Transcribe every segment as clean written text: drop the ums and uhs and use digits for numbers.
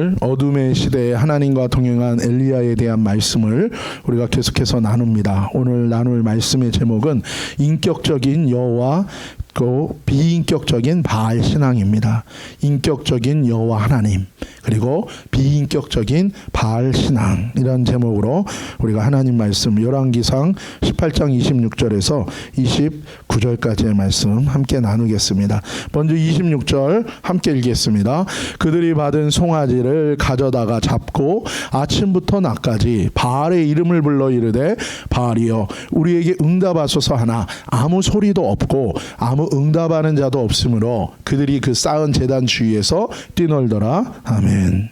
오늘 어둠의 시대에 하나님과 동행한 엘리야에 대한 말씀을 우리가 계속해서 나눕니다. 오늘 나눌 말씀의 제목은 인격적인 여호와 또 비인격적인 바알 신앙입니다. 인격적인 여호와 하나님 그리고 비인격적인 바알 신앙, 이런 제목으로 우리가 하나님 말씀 열왕기상 18장 26절에서 29절까지의 말씀 함께 나누겠습니다. 먼저 26절 함께 읽겠습니다. 그들이 받은 송아지를 가져다가 잡고 아침부터 낮까지 바알의 이름을 불러 이르되 바알이여 우리에게 응답하소서 하나 아무 소리도 없고 아무 응답하는 자도 없으므로 그들이 그 쌓은 제단 주위에서 뛰놀더라. 아멘.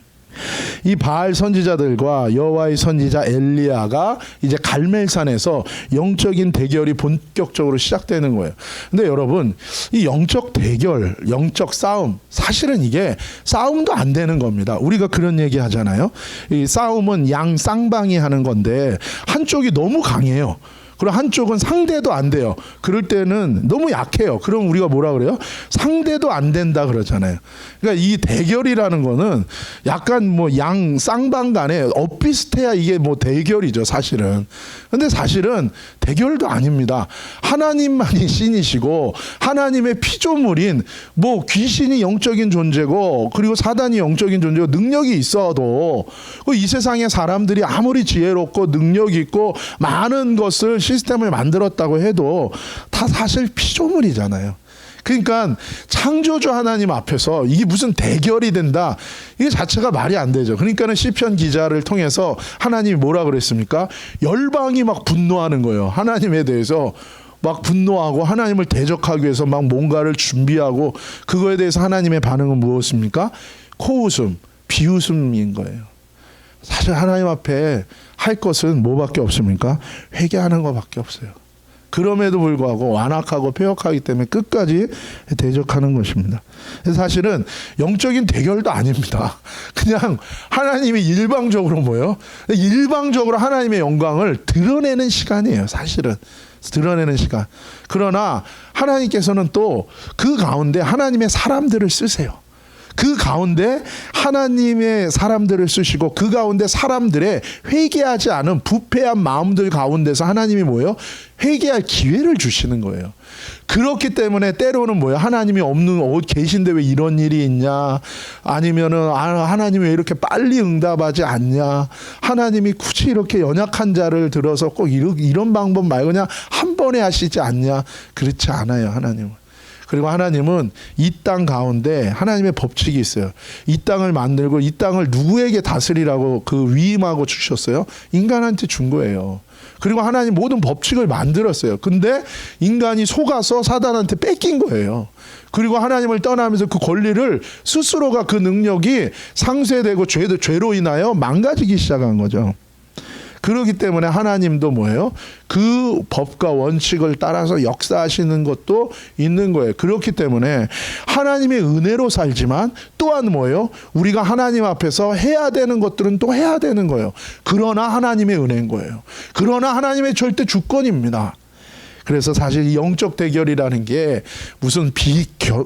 이 바알 선지자들과 여호와의 선지자 엘리야가 이제 갈멜산에서 영적인 대결이 본격적으로 시작되는 거예요. 근데 여러분, 이 영적 대결, 영적 싸움, 사실은 이게 싸움도 안 되는 겁니다. 우리가 그런 얘기 하잖아요. 이 싸움은 양 쌍방이 하는 건데 한쪽이 너무 강해요. 그리고 한쪽은 상대도 안 돼요. 그럴 때는 너무 약해요. 그럼 우리가 뭐라 그래요? 상대도 안 된다 그러잖아요. 그러니까 이 대결이라는 거는 약간 뭐 양 쌍방 간에 엇비슷해야 이게 뭐 대결이죠, 사실은. 근데 사실은 대결도 아닙니다. 하나님만이 신이시고 하나님의 피조물인 뭐 귀신이 영적인 존재고 그리고 사단이 영적인 존재고 능력이 있어도 이 세상의 사람들이 아무리 지혜롭고 능력 있고 많은 것을 시스템을 만들었다고 해도 다 사실 피조물이잖아요. 그러니까 창조주 하나님 앞에서 이게 무슨 대결이 된다, 이게 자체가 말이 안 되죠. 그러니까는 시편 기자를 통해서 하나님이 뭐라 그랬습니까? 열방이 막 분노하는 거예요. 하나님에 대해서 막 분노하고 하나님을 대적하기 위해서 막 뭔가를 준비하고, 그거에 대해서 하나님의 반응은 무엇입니까? 코웃음, 비웃음인 거예요. 사실 하나님 앞에 할 것은 뭐밖에 없습니까? 회개하는 것밖에 없어요. 그럼에도 불구하고 완악하고 폐역하기 때문에 끝까지 대적하는 것입니다. 사실은 영적인 대결도 아닙니다. 그냥 하나님이 일방적으로 뭐예요? 일방적으로 하나님의 영광을 드러내는 시간이에요. 사실은 드러내는 시간. 그러나 하나님께서는 또 그 가운데 하나님의 사람들을 쓰세요. 그 가운데 하나님의 사람들을 쓰시고 그 가운데 사람들의 회개하지 않은 부패한 마음들 가운데서 하나님이 뭐예요? 회개할 기회를 주시는 거예요. 그렇기 때문에 때로는 뭐예요? 하나님이 계신데 왜 이런 일이 있냐? 아니면은 하나님이 왜 이렇게 빨리 응답하지 않냐? 하나님이 굳이 이렇게 연약한 자를 들어서 꼭 이런 방법 말고 그냥 한 번에 하시지 않냐? 그렇지 않아요, 하나님은. 그리고 하나님은 이 땅 가운데 하나님의 법칙이 있어요. 이 땅을 만들고 이 땅을 누구에게 다스리라고 그 위임하고 주셨어요? 인간한테 준 거예요. 그리고 하나님 모든 법칙을 만들었어요. 근데 인간이 속아서 사단한테 뺏긴 거예요. 그리고 하나님을 떠나면서 그 권리를 스스로가 그 능력이 상쇄되고 죄로 인하여 망가지기 시작한 거죠. 그렇기 때문에 하나님도 뭐예요? 그 법과 원칙을 따라서 역사하시는 것도 있는 거예요. 그렇기 때문에 하나님의 은혜로 살지만 또한 뭐예요? 우리가 하나님 앞에서 해야 되는 것들은 또 해야 되는 거예요. 그러나 하나님의 은혜인 거예요. 그러나 하나님의 절대 주권입니다. 그래서 사실 이 영적 대결이라는 게 무슨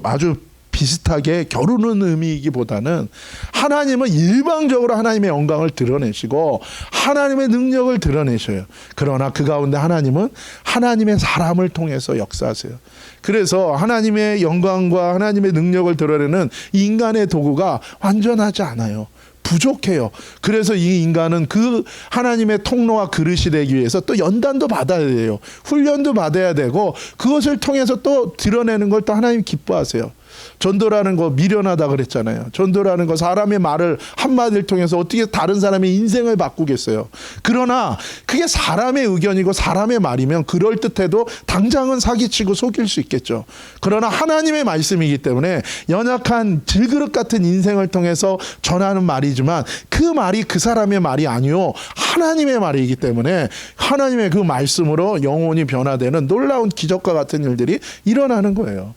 아주 비슷하게 겨루는 의미이기보다는 하나님은 일방적으로 하나님의 영광을 드러내시고 하나님의 능력을 드러내셔요. 그러나 그 가운데 하나님은 하나님의 사람을 통해서 역사하세요. 그래서 하나님의 영광과 하나님의 능력을 드러내는 인간의 도구가 완전하지 않아요. 부족해요. 그래서 이 인간은 그 하나님의 통로와 그릇이 되기 위해서 또 연단도 받아야 돼요. 훈련도 받아야 되고 그것을 통해서 또 드러내는 걸 또 하나님 기뻐하세요. 전도라는 거 미련하다 그랬잖아요. 전도라는 거 사람의 말을 한마디를 통해서 어떻게 다른 사람의 인생을 바꾸겠어요. 그러나 그게 사람의 의견이고 사람의 말이면 그럴듯해도 당장은 사기치고 속일 수 있겠죠. 그러나 하나님의 말씀이기 때문에 연약한 질그릇 같은 인생을 통해서 전하는 말이지만 그 말이 그 사람의 말이 아니요 하나님의 말이기 때문에 하나님의 그 말씀으로 영혼이 변화되는 놀라운 기적과 같은 일들이 일어나는 거예요.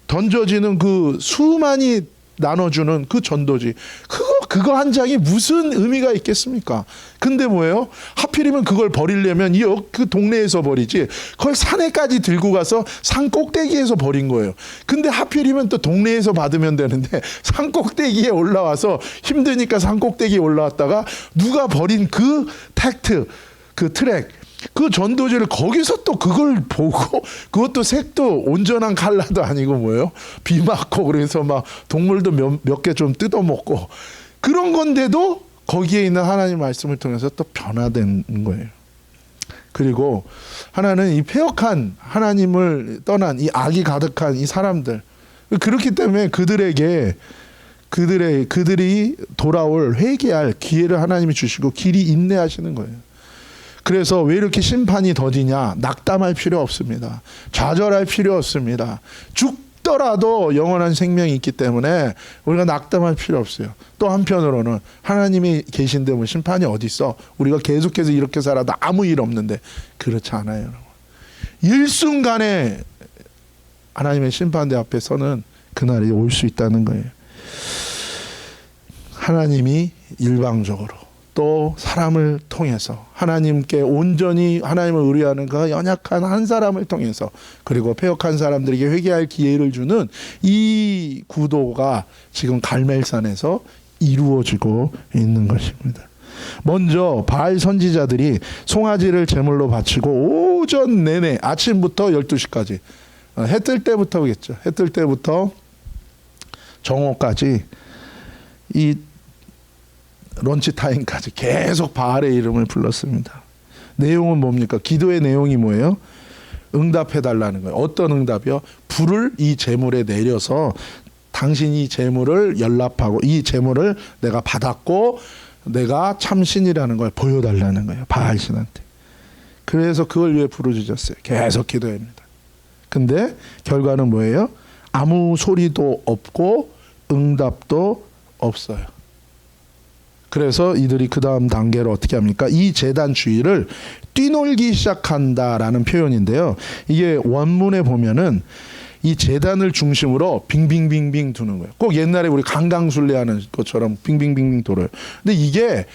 던져지는 그 수많이 나눠주는 그 전도지, 그거 그거 한 장이 무슨 의미가 있겠습니까? 근데 뭐예요? 하필이면 그걸 버리려면 그 동네에서 버리지, 그걸 산에까지 들고 가서 산 꼭대기에서 버린 거예요. 근데 하필이면 또 동네에서 받으면 되는데 산 꼭대기에 올라와서 힘드니까 산 꼭대기에 올라왔다가 누가 버린 그 택트, 그 트랙, 그 전도지를 거기서 또 그걸 보고, 그것도 색도 온전한 컬러도 아니고 뭐예요? 비 맞고 그래서 막 동물도 몇 개 좀 뜯어먹고 그런 건데도 거기에 있는 하나님 말씀을 통해서 또 변화된 거예요. 그리고 하나는 이 패역한 하나님을 떠난 이 악이 가득한 이 사람들, 그렇기 때문에 그들이 돌아올 회개할 기회를 하나님이 주시고 길이 인내하시는 거예요. 그래서 왜 이렇게 심판이 더디냐? 낙담할 필요 없습니다. 좌절할 필요 없습니다. 죽더라도 영원한 생명이 있기 때문에 우리가 낙담할 필요 없어요. 또 한편으로는 하나님이 계신데 뭐 심판이 어디 있어? 우리가 계속해서 이렇게 살아도 아무 일 없는데, 그렇지 않아요, 여러분. 일순간에 하나님의 심판대 앞에 서는 그날이 올 수 있다는 거예요. 하나님이 일방적으로 또 사람을 통해서 하나님께 온전히 하나님을 의뢰하는 그 연약한 한 사람을 통해서, 그리고 패역한 사람들에게 회개할 기회를 주는 이 구도가 지금 갈멜산에서 이루어지고 있는 것입니다. 먼저 바알 선지자들이 송아지를 제물로 바치고 오전 내내, 아침부터 12시까지, 해 뜰 때부터겠죠. 해 뜰 때부터 정오까지, 이 런치타임까지 계속 바알의 이름을 불렀습니다. 내용은 뭡니까? 기도의 내용이 뭐예요? 응답해달라는 거예요. 어떤 응답이요? 불을 이 제물에 내려서 당신이 이 제물을 연락하고 이 제물을 내가 받았고 내가 참신이라는 걸 보여달라는 거예요. 바알 신한테. 그래서 그걸 위해 부르짖었어요. 계속 기도합니다. 근데 결과는 뭐예요? 아무 소리도 없고 응답도 없어요. 그래서 이들이 그 다음 단계로 어떻게 합니까? 이 제단 주위를 뛰놀기 시작한다라는 표현인데요. 이게 원문에 보면은 이 제단을 중심으로 빙빙빙빙 두는 거예요. 꼭 옛날에 우리 강강술래 하는 것처럼 빙빙빙빙 돌아요. 근데 이게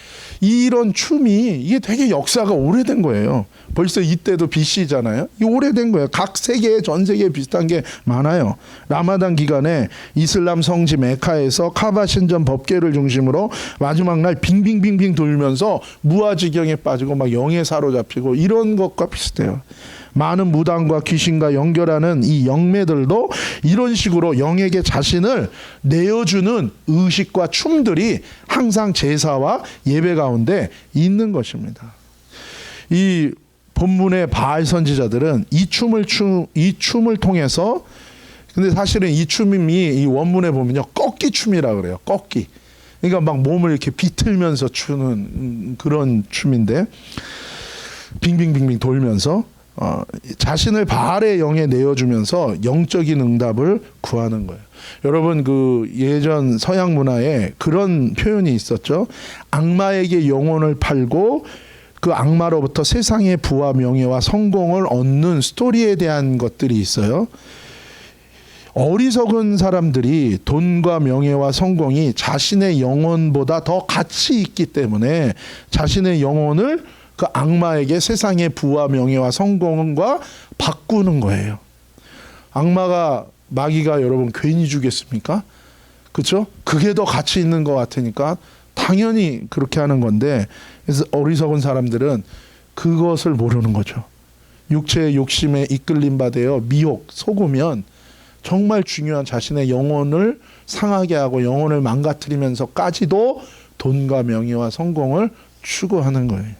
이런 춤이 이게 되게 역사가 오래된 거예요. 벌써 이때도 BC잖아요. 이게 오래된 거예요. 각 세계에, 전 세계에 비슷한 게 많아요. 라마단 기간에 이슬람 성지 메카에서 카바 신전 법궤를 중심으로 마지막 날 빙빙빙빙 돌면서 무아지경에 빠지고 막 영에 사로잡히고 이런 것과 비슷해요. 많은 무당과 귀신과 연결하는 이 영매들도 이런 식으로 영에게 자신을 내어주는 의식과 춤들이 항상 제사와 예배 가운데 있는 것입니다. 이 본문의 바알 선지자들은 이 춤을 통해서, 근데 사실은 이 춤이 이 원문에 보면요, 꺾기 춤이라 그래요. 꺾기. 그러니까 막 몸을 이렇게 비틀면서 추는 그런 춤인데, 빙빙빙빙 돌면서 자신을 바알의 영에 내어주면서 영적인 응답을 구하는 거예요. 여러분, 그 예전 서양 문화에 그런 표현이 있었죠. 악마에게 영혼을 팔고 그 악마로부터 세상의 부와 명예와 성공을 얻는 스토리에 대한 것들이 있어요. 어리석은 사람들이 돈과 명예와 성공이 자신의 영혼보다 더 가치 있기 때문에 자신의 영혼을 그 악마에게 세상의 부와 명예와 성공과 바꾸는 거예요. 악마가, 마귀가 여러분 괜히 주겠습니까? 그렇죠? 그게 더 가치 있는 것 같으니까 당연히 그렇게 하는 건데, 그래서 어리석은 사람들은 그것을 모르는 거죠. 육체의 욕심에 이끌림 받아요. 미혹, 속으면 정말 중요한 자신의 영혼을 상하게 하고 영혼을 망가뜨리면서까지도 돈과 명예와 성공을 추구하는 거예요.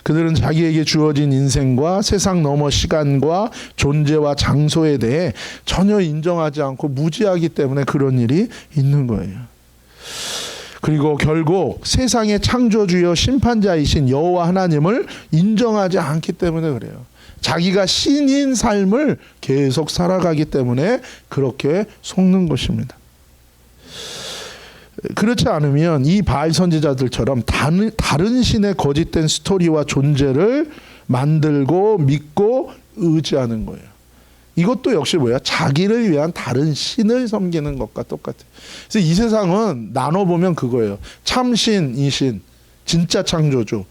그들은 자기에게 주어진 인생과 세상 너머 시간과 존재와 장소에 대해 전혀 인정하지 않고 무지하기 때문에 그런 일이 있는 거예요. 그리고 결국 세상의 창조주여 심판자이신 여호와 하나님을 인정하지 않기 때문에 그래요. 자기가 신인 삶을 계속 살아가기 때문에 그렇게 속는 것입니다. 그렇지 않으면 이 바알 선지자들처럼 다른 신의 거짓된 스토리와 존재를 만들고 믿고 의지하는 거예요. 이것도 역시 뭐야? 자기를 위한 다른 신을 섬기는 것과 똑같아요. 그래서 이 세상은 나눠보면 그거예요. 참신, 이신, 진짜 창조주.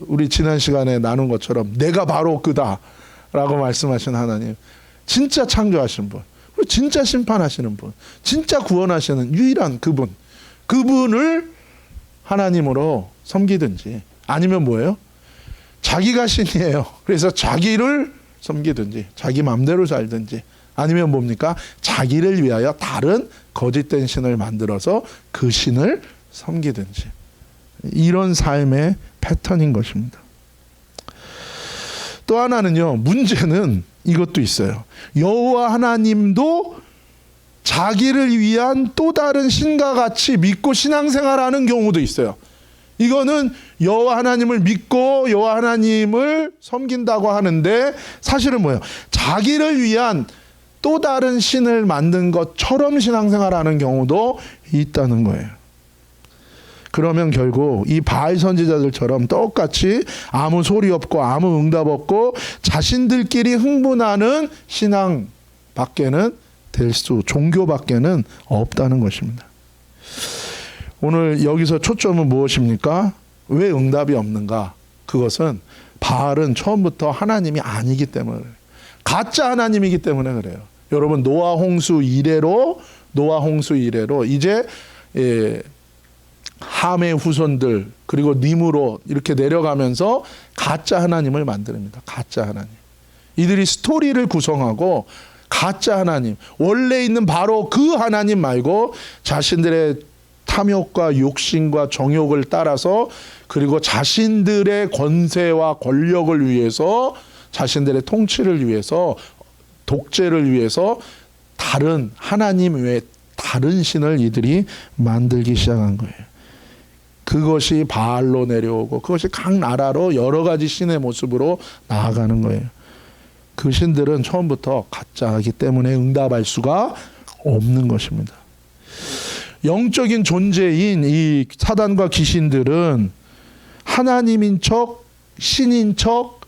우리 지난 시간에 나눈 것처럼 내가 바로 그다 라고 말씀하신 하나님. 진짜 창조하신 분, 그리고 진짜 심판하시는 분, 진짜 구원하시는 유일한 그분. 그분을 하나님으로 섬기든지 아니면 뭐예요? 자기가 신이에요. 그래서 자기를 섬기든지 자기 마음대로 살든지 아니면 뭡니까? 자기를 위하여 다른 거짓된 신을 만들어서 그 신을 섬기든지 이런 삶의 패턴인 것입니다. 또 하나는요, 문제는 이것도 있어요. 여호와 하나님도 자기를 위한 또 다른 신과 같이 믿고 신앙생활하는 경우도 있어요. 이거는 여호와 하나님을 믿고 여호와 하나님을 섬긴다고 하는데 사실은 뭐예요? 자기를 위한 또 다른 신을 만든 것처럼 신앙생활하는 경우도 있다는 거예요. 그러면 결국 이 바알 선지자들처럼 똑같이 아무 소리 없고 아무 응답 없고 자신들끼리 흥분하는 신앙 밖에는 종교 밖에는 없다는 것입니다. 오늘 여기서 초점은 무엇입니까? 왜 응답이 없는가? 그것은 바알은 처음부터 하나님이 아니기 때문에 그래요. 가짜 하나님이기 때문에 그래요. 여러분 노아 홍수 이래로 이제 함의 후손들 그리고 니므롯 이렇게 내려가면서 가짜 하나님을 만듭니다. 가짜 하나님. 이들이 스토리를 구성하고 가짜 하나님, 원래 있는 바로 그 하나님 말고 자신들의 탐욕과 욕심과 정욕을 따라서 그리고 자신들의 권세와 권력을 위해서 자신들의 통치를 위해서 독재를 위해서 다른 하나님 외에 다른 신을 이들이 만들기 시작한 거예요. 그것이 바알로 내려오고 그것이 각 나라로 여러 가지 신의 모습으로 나아가는 거예요. 그 신들은 처음부터 가짜이기 때문에 응답할 수가 없는 것입니다. 영적인 존재인 이 사단과 귀신들은 하나님인 척, 신인 척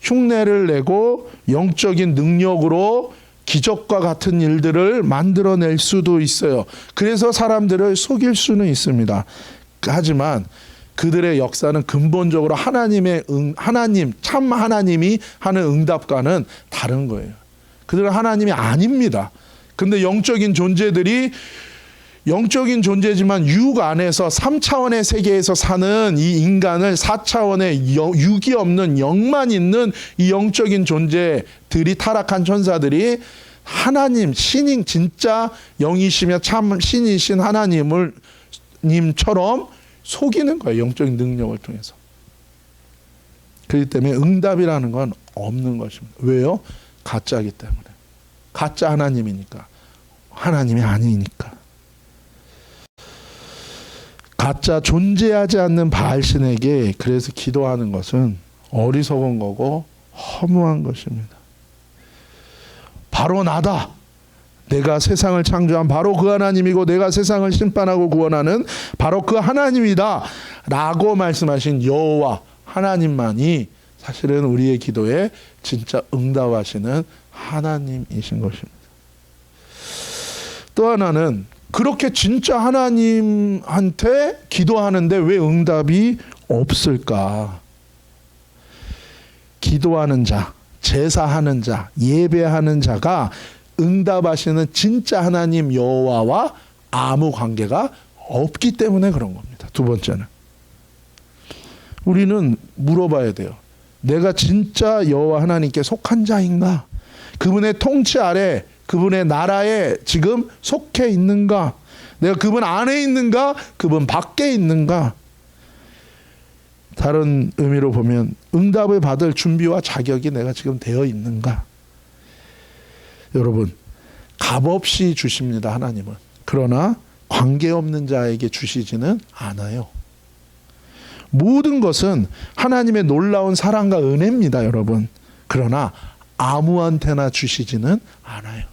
흉내를 내고 영적인 능력으로 기적과 같은 일들을 만들어낼 수도 있어요. 그래서 사람들을 속일 수는 있습니다. 하지만 그들의 역사는 근본적으로 참 하나님이 하는 응답과는 다른 거예요. 그들은 하나님이 아닙니다. 근데 영적인 존재지만 육 안에서 3차원의 세계에서 사는 이 인간을 4차원의 육이 없는 영만 있는 이 영적인 존재들이 타락한 천사들이 하나님, 신인 진짜 영이시며 참 신이신 하나님처럼 속이는 거예요. 영적인 능력을 통해서. 그렇기 때문에 응답이라는 건 없는 것입니다. 왜요? 가짜이기 때문에. 가짜 하나님이니까. 하나님이 아니니까. 가짜 존재하지 않는 바알신에게 그래서 기도하는 것은 어리석은 거고 허무한 것입니다. 바로 나다. 내가 세상을 창조한 바로 그 하나님이고 내가 세상을 심판하고 구원하는 바로 그 하나님이다 라고 말씀하신 여호와 하나님만이 사실은 우리의 기도에 진짜 응답하시는 하나님이신 것입니다. 또 하나는 그렇게 진짜 하나님한테 기도하는데 왜 응답이 없을까? 기도하는 자, 제사하는 자, 예배하는 자가 응답하시는 진짜 하나님 여호와와 아무 관계가 없기 때문에 그런 겁니다. 두 번째는 우리는 물어봐야 돼요. 내가 진짜 여호와 하나님께 속한 자인가? 그분의 통치 아래 그분의 나라에 지금 속해 있는가? 내가 그분 안에 있는가? 그분 밖에 있는가? 다른 의미로 보면 응답을 받을 준비와 자격이 내가 지금 되어 있는가? 여러분, 값없이 주십니다. 하나님은. 그러나 관계없는 자에게 주시지는 않아요. 모든 것은 하나님의 놀라운 사랑과 은혜입니다. 여러분. 그러나 아무한테나 주시지는 않아요.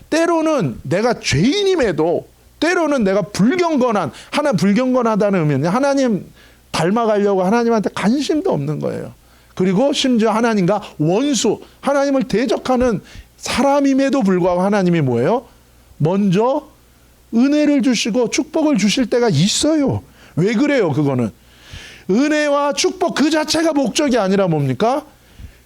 때로는 내가 죄인임에도 때로는 내가 불경건하다는 의미는 하나님 닮아가려고 하나님한테 관심도 없는 거예요. 그리고 심지어 하나님과 원수, 하나님을 대적하는 사람임에도 불구하고 하나님이 뭐예요? 먼저 은혜를 주시고 축복을 주실 때가 있어요. 왜 그래요? 그거는 은혜와 축복 그 자체가 목적이 아니라 뭡니까?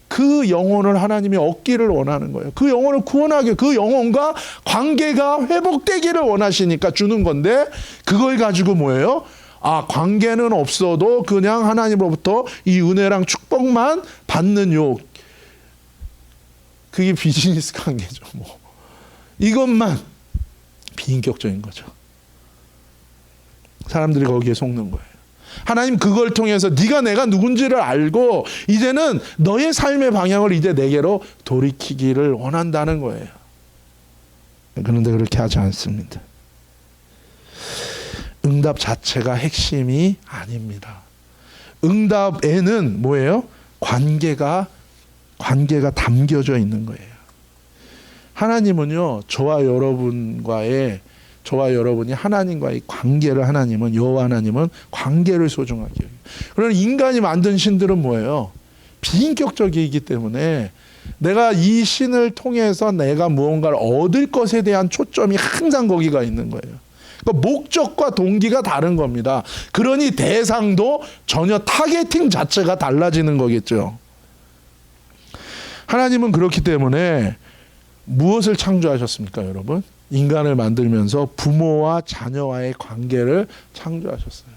그 영혼을 하나님이 얻기를 원하는 거예요. 그 영혼을 구원하게, 그 영혼과 관계가 회복되기를 원하시니까 주는 건데, 그걸 가지고 뭐예요? 관계는 없어도 그냥 하나님으로부터 이 은혜랑 축복만 받는 그게 비즈니스 관계죠. 이것만 비인격적인 거죠. 사람들이 거기에 속는 거예요. 하나님 그걸 통해서 네가 내가 누군지를 알고 이제는 너의 삶의 방향을 이제 내게로 돌이키기를 원한다는 거예요. 그런데 그렇게 하지 않습니다. 응답 자체가 핵심이 아닙니다. 응답에는 뭐예요? 관계가 담겨져 있는 거예요. 하나님은요, 저와 여러분이 하나님과의 관계를 여호와 하나님은 관계를 소중하게 여겨요. 그러나 인간이 만든 신들은 뭐예요? 비인격적이기 때문에 내가 이 신을 통해서 내가 무언가를 얻을 것에 대한 초점이 항상 거기가 있는 거예요. 그러니까 목적과 동기가 다른 겁니다. 그러니 대상도 전혀 타겟팅 자체가 달라지는 거겠죠. 하나님은 그렇기 때문에 무엇을 창조하셨습니까, 여러분? 인간을 만들면서 부모와 자녀와의 관계를 창조하셨어요.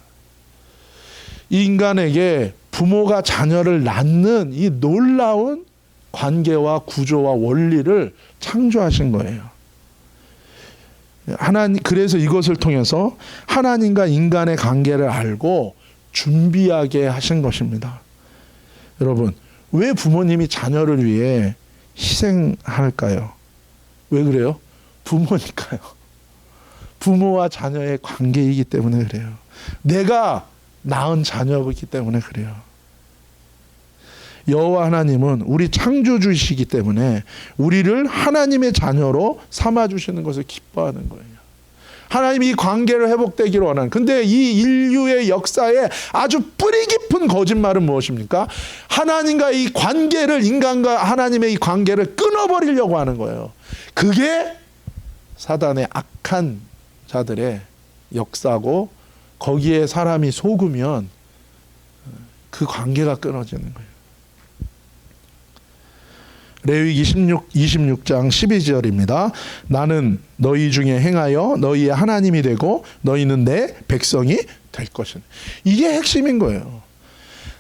이 인간에게 부모가 자녀를 낳는 이 놀라운 관계와 구조와 원리를 창조하신 거예요. 그래서 이것을 통해서 하나님과 인간의 관계를 알고 준비하게 하신 것입니다. 여러분, 왜 부모님이 자녀를 위해 희생할까요? 왜 그래요? 부모니까요. 부모와 자녀의 관계이기 때문에 그래요. 내가 낳은 자녀이기 때문에 그래요. 여호와 하나님은 우리 창조주이시기 때문에 우리를 하나님의 자녀로 삼아주시는 것을 기뻐하는 거예요. 하나님이 이 관계를 회복되기를 원하는. 근데 이 인류의 역사에 아주 뿌리 깊은 거짓말은 무엇입니까? 하나님과 이 관계를, 인간과 하나님의 이 관계를 끊어버리려고 하는 거예요. 그게 사단의 악한 자들의 역사고, 거기에 사람이 속으면 그 관계가 끊어지는 거예요. 레위기 26장 12절입니다. 나는 너희 중에 행하여 너희의 하나님이 되고 너희는 내 백성이 될 것이다. 이게 핵심인 거예요.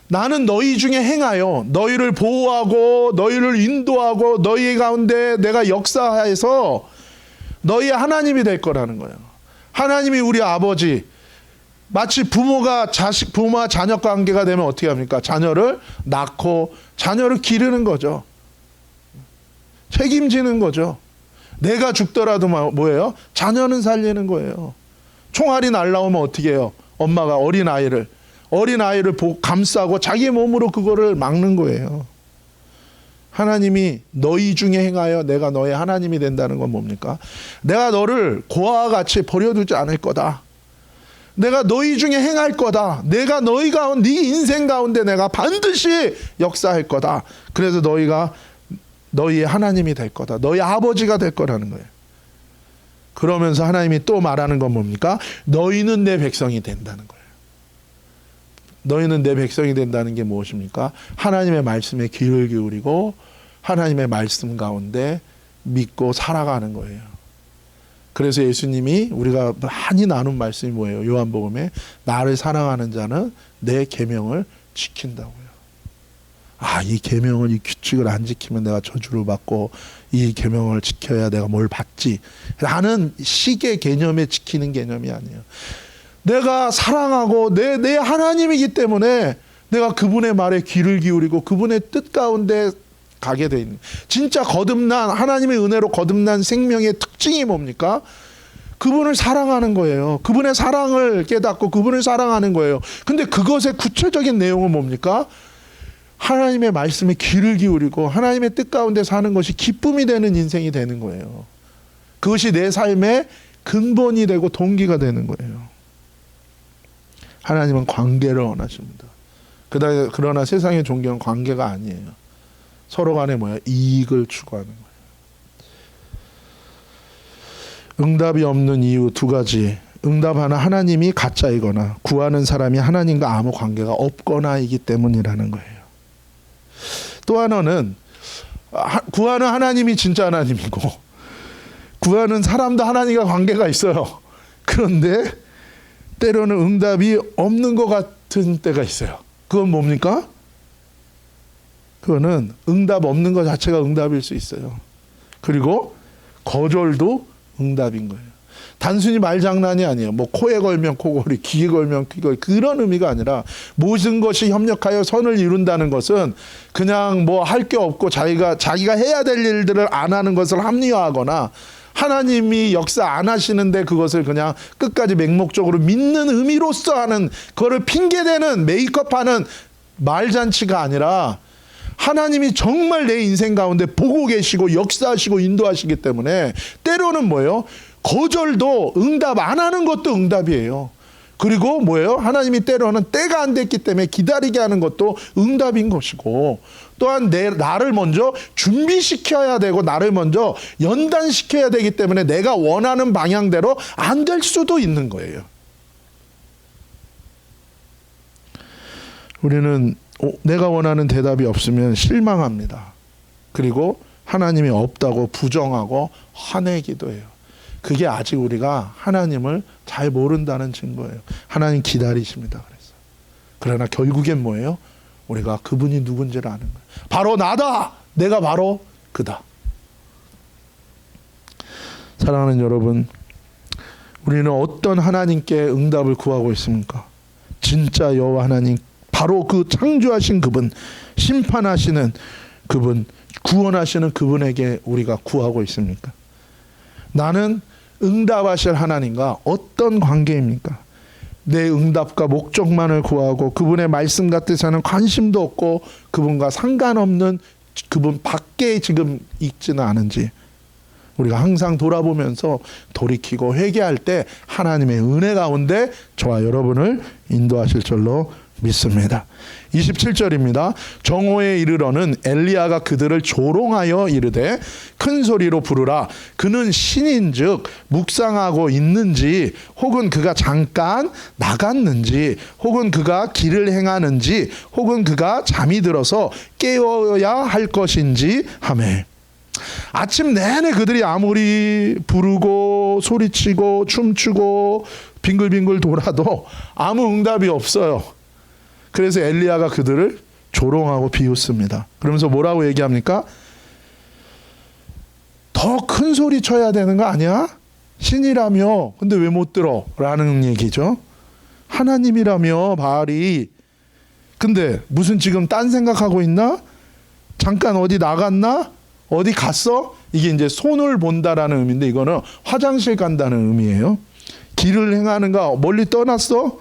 나는 너희 중에 행하여 너희를 보호하고 너희를 인도하고 너희 가운데 내가 역사해서 너희의 하나님이 될 거라는 거예요. 하나님이 우리 아버지, 마치 부모와 자녀 관계가 되면 어떻게 합니까? 자녀를 낳고 자녀를 기르는 거죠. 책임지는 거죠. 내가 죽더라도 뭐예요? 자녀는 살리는 거예요. 총알이 날라오면 어떻게 해요? 엄마가 어린아이를 감싸고 자기 몸으로 그거를 막는 거예요. 하나님이 너희 중에 행하여 내가 너의 하나님이 된다는 건 뭡니까? 내가 너를 고아와 같이 버려두지 않을 거다. 내가 너희 중에 행할 거다. 내가 너희 가운데, 네 인생 가운데 내가 반드시 역사할 거다. 그래서 너희가 너희의 하나님이 될 거다. 너희 아버지가 될 거라는 거예요. 그러면서 하나님이 또 말하는 건 뭡니까? 너희는 내 백성이 된다는 거예요. 너희는 내 백성이 된다는 게 무엇입니까? 하나님의 말씀에 귀를 기울이고 하나님의 말씀 가운데 믿고 살아가는 거예요. 그래서 예수님이 우리가 많이 나눈 말씀이 뭐예요? 요한복음에 나를 사랑하는 자는 내 계명을 지킨다고요. 이 계명을, 이 규칙을 안 지키면 내가 저주를 받고 이 계명을 지켜야 내가 뭘 받지 라는 식의 개념에 지키는 개념이 아니에요. 내가 사랑하고 내 하나님이기 때문에 내가 그분의 말에 귀를 기울이고 그분의 뜻 가운데 가게 돼 있는, 진짜 거듭난, 하나님의 은혜로 거듭난 생명의 특징이 뭡니까? 그분을 사랑하는 거예요. 그분의 사랑을 깨닫고 그분을 사랑하는 거예요. 근데 그것의 구체적인 내용은 뭡니까? 하나님의 말씀에 귀를 기울이고 하나님의 뜻 가운데 사는 것이 기쁨이 되는 인생이 되는 거예요. 그것이 내 삶의 근본이 되고 동기가 되는 거예요. 하나님은 관계를 원하십니다. 그러나 세상의 종교는 관계가 아니에요. 서로 간에 이익을 추구하는 거예요. 응답이 없는 이유 두 가지. 응답하는 하나님이 가짜이거나 구하는 사람이 하나님과 아무 관계가 없거나이기 때문이라는 거예요. 또 하나는 구하는 하나님이 진짜 하나님이고 구하는 사람도 하나님과 관계가 있어요. 그런데 때로는 응답이 없는 것 같은 때가 있어요. 그건 뭡니까? 그거는 응답 없는 것 자체가 응답일 수 있어요. 그리고 거절도 응답인 거예요. 단순히 말장난이 아니에요. 뭐 코에 걸면 코걸이, 귀에 걸면 귀걸이, 그런 의미가 아니라 모든 것이 협력하여 선을 이룬다는 것은 그냥 뭐 할 게 없고 자기가 해야 될 일들을 안 하는 것을 합리화하거나 하나님이 역사 안 하시는데 그것을 그냥 끝까지 맹목적으로 믿는 의미로서 하는, 그거를 핑계대는 메이크업하는 말잔치가 아니라 하나님이 정말 내 인생 가운데 보고 계시고 역사하시고 인도하시기 때문에 때로는 뭐예요? 거절도 응답 안 하는 것도 응답이에요. 그리고 뭐예요? 하나님이 때로는 때가 안 됐기 때문에 기다리게 하는 것도 응답인 것이고, 또한 나를 먼저 준비시켜야 되고 나를 먼저 연단시켜야 되기 때문에 내가 원하는 방향대로 안 될 수도 있는 거예요. 우리는 내가 원하는 대답이 없으면 실망합니다. 그리고 하나님이 없다고 부정하고 화내기도 해요. 그게 아직 우리가 하나님을 잘 모른다는 증거예요. 하나님 기다리십니다. 그래서. 그러나 결국엔 뭐예요? 우리가 그분이 누군지를 아는 거예요. 바로 나다! 내가 바로 그다. 사랑하는 여러분, 우리는 어떤 하나님께 응답을 구하고 있습니까? 진짜 여호와 하나님, 바로 그 창조하신 그분, 심판하시는 그분, 구원하시는 그분에게 우리가 구하고 있습니까? 나는 응답하실 하나님과 어떤 관계입니까? 내 응답과 목적만을 구하고 그분의 말씀 같아서는 관심도 없고 그분과 상관없는 그분 밖에 지금 있지는 않은지 우리가 항상 돌아보면서 돌이키고 회개할 때 하나님의 은혜 가운데 저와 여러분을 인도하실 줄로 믿습니다. 27절입니다. 정오에 이르러는 엘리야가 그들을 조롱하여 이르되 큰 소리로 부르라. 그는 신인즉 묵상하고 있는지, 혹은 그가 잠깐 나갔는지, 혹은 그가 길을 행하는지, 혹은 그가 잠이 들어서 깨어야 할 것인지 하매. 아침 내내 그들이 아무리 부르고 소리치고 춤추고 빙글빙글 돌아도 아무 응답이 없어요. 그래서 엘리야가 그들을 조롱하고 비웃습니다. 그러면서 뭐라고 얘기합니까? 더 큰 소리 쳐야 되는 거 아니야? 신이라며 근데 왜 못 들어? 라는 얘기죠. 하나님이라며 바알이 근데 무슨 지금 딴 생각하고 있나? 잠깐 어디 나갔나? 어디 갔어? 이게 이제 손을 본다라는 의미인데 이거는 화장실 간다는 의미예요. 길을 행하는가? 멀리 떠났어?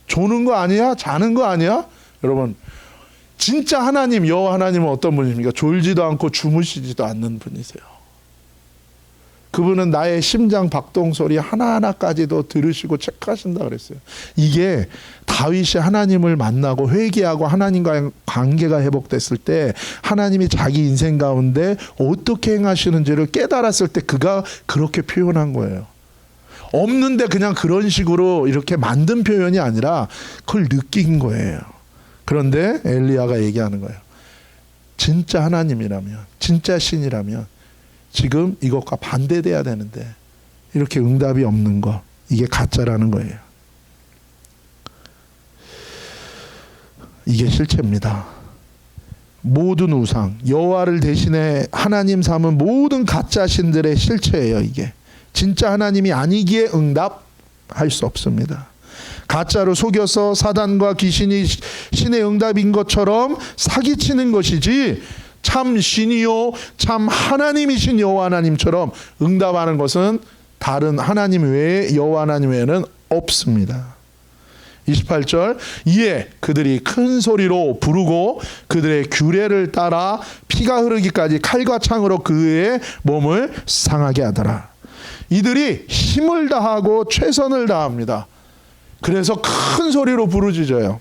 조는 거 아니야? 자는 거 아니야? 여러분, 진짜 하나님, 여호와 하나님은 어떤 분입니까? 졸지도 않고 주무시지도 않는 분이세요. 그분은 나의 심장 박동 소리 하나하나까지도 들으시고 체크하신다 그랬어요. 이게 다윗이 하나님을 만나고 회개하고 하나님과의 관계가 회복됐을 때 하나님이 자기 인생 가운데 어떻게 행하시는지를 깨달았을 때 그가 그렇게 표현한 거예요. 없는데 그냥 그런 식으로 이렇게 만든 표현이 아니라 그걸 느낀 거예요. 그런데 엘리야가 얘기하는 거예요. 진짜 하나님이라면, 진짜 신이라면 지금 이것과 반대돼야 되는데 이렇게 응답이 없는 거, 이게 가짜라는 거예요. 이게 실체입니다. 모든 우상, 여호와를 대신해 하나님 삼은 모든 가짜 신들의 실체예요. 이게 진짜 하나님이 아니기에 응답할 수 없습니다. 가짜로 속여서 사단과 귀신이 신의 응답인 것처럼 사기치는 것이지 참 신이요 참 하나님이신 여호와 하나님처럼 응답하는 것은 다른 하나님 외에 여호와 하나님 외에는 없습니다. 28절 이에 그들이 큰 소리로 부르고 그들의 규례를 따라 피가 흐르기까지 칼과 창으로 그의 몸을 상하게 하더라. 이들이 힘을 다하고 최선을 다합니다. 그래서 큰 소리로 부르짖어요.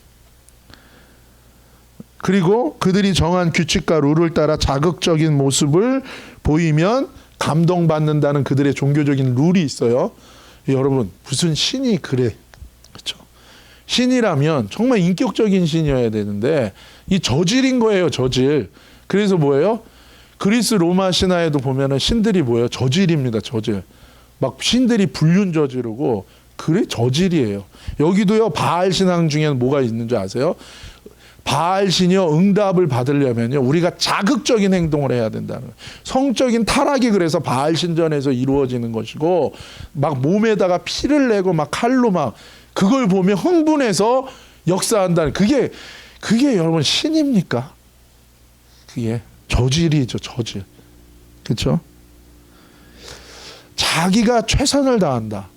그리고 그들이 정한 규칙과 룰을 따라 자극적인 모습을 보이면 감동받는다는 그들의 종교적인 룰이 있어요. 여러분, 무슨 신이 그래. 그렇죠? 신이라면 정말 인격적인 신이어야 되는데 이 저질인 거예요, 저질. 그래서 뭐예요? 그리스 로마 신화에도 보면은 신들이 뭐예요? 저질입니다, 저질. 막 신들이 불륜 저지르고 그래 저질이에요. 여기도요, 바알 신앙 중에는 뭐가 있는 줄 아세요? 바알 신이요, 응답을 받으려면요, 우리가 자극적인 행동을 해야 된다는 거예요. 성적인 타락이 그래서 바알 신전에서 이루어지는 것이고, 막 몸에다가 피를 내고 막 칼로 막 그걸 보면 흥분해서 역사한다는, 그게 여러분 신입니까? 그게 저질이죠, 저질. 그렇죠? 자기가 최선을 다한다.